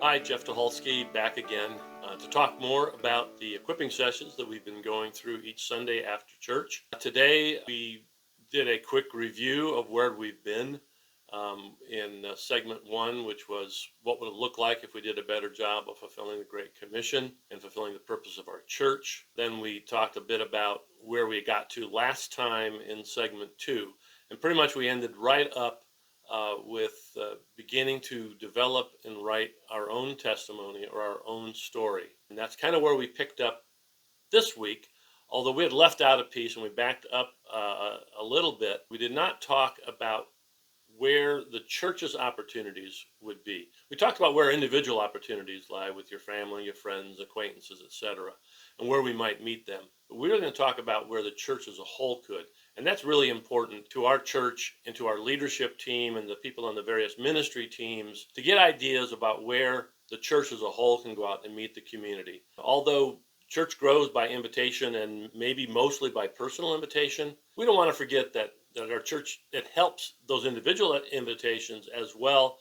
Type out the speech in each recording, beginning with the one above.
Hi, Jeff Tucholsky back again to talk more about the equipping sessions that we've been going through each Sunday after church. Today we did a quick review of where we've been in segment one, which was what would it look like if we did a better job of fulfilling the Great Commission and fulfilling the purpose of our church. Then we talked a bit about where we got to last time in segment two, and pretty much we ended right up with beginning to develop and write our own testimony or our own story. And that's kind of where we picked up this week, although we had left out a piece and we backed up a little bit. We did not talk about where the church's opportunities would be. We talked about where individual opportunities lie with your family, your friends, acquaintances, etc., and where we might meet them. But we're going to talk about where the church as a whole could. And that's really important to our church and to our leadership team and the people on the various ministry teams to get ideas about where the church as a whole can go out and meet the community. Although church grows by invitation and maybe mostly by personal invitation, we don't want to forget that our church, it helps those individual invitations as well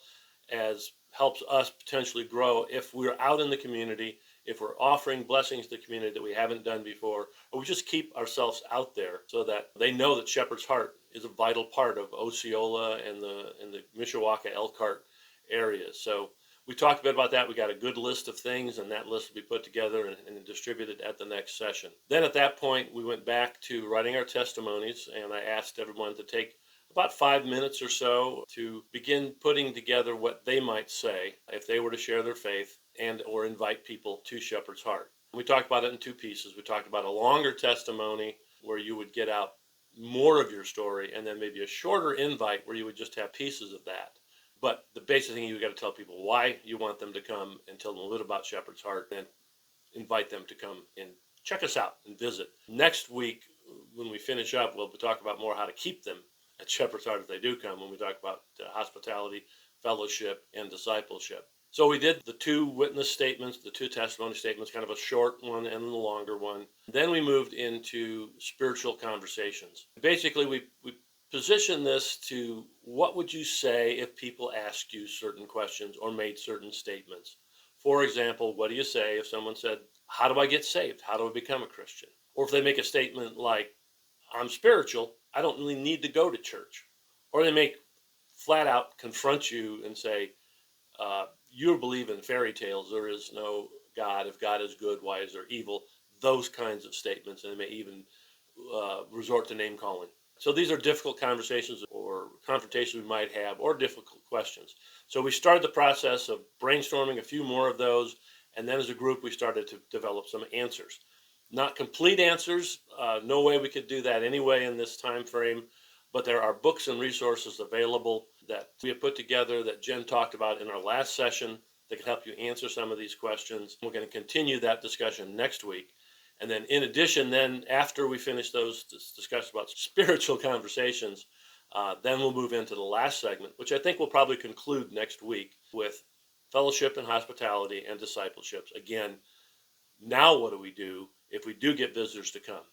as helps us potentially grow if we're out in the community, if we're offering blessings to the community that we haven't done before, or we just keep ourselves out there so that they know that Shepherd's Heart is a vital part of Osceola and the Mishawaka Elkhart areas. So we talked a bit about that. We got a good list of things, and that list will be put together and distributed at the next session. Then at that point, we went back to writing our testimonies, and I asked everyone to take about 5 minutes or so to begin putting together what they might say if they were to share their faith and or invite people to Shepherd's Heart. We talked about it in two pieces. We talked about a longer testimony where you would get out more of your story, and then maybe a shorter invite where you would just have pieces of that. But the basic thing, you got to tell people why you want them to come and tell them a little about Shepherd's Heart and invite them to come and check us out and visit. Next week, when we finish up, we'll talk about more how to keep them at Shepherd's Heart if they do come, when we talk about hospitality, fellowship, and discipleship. So we did the two witness statements, the two testimony statements, kind of a short one and the longer one. Then we moved into spiritual conversations. Basically, we position this to what would you say if people asked you certain questions or made certain statements. For example, what do you say if someone said, how do I get saved? How do I become a Christian? Or if they make a statement like, I'm spiritual, I don't really need to go to church. Or they make flat out confront you and say, you believe in fairy tales, there is no God. If God is good, why is there evil? Those kinds of statements, and they may even resort to name calling. So these are difficult conversations or confrontations we might have, or difficult questions. So we started the process of brainstorming a few more of those, and then as a group we started to develop some answers. Not complete answers, no way we could do that anyway in this time frame, but there are books and resources available that we have put together that Jen talked about in our last session that can help you answer some of these questions. We're going to continue that discussion next week. And then in addition, then after we finish those discussions about spiritual conversations, then we'll move into the last segment, which I think will probably conclude next week with fellowship and hospitality and discipleships. Again, now what do we do if we do get visitors to come?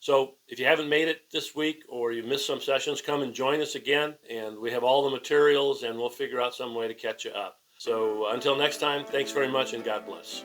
So if you haven't made it this week or you missed some sessions, come and join us again. And we have all the materials and we'll figure out some way to catch you up. So until next time, thanks very much and God bless.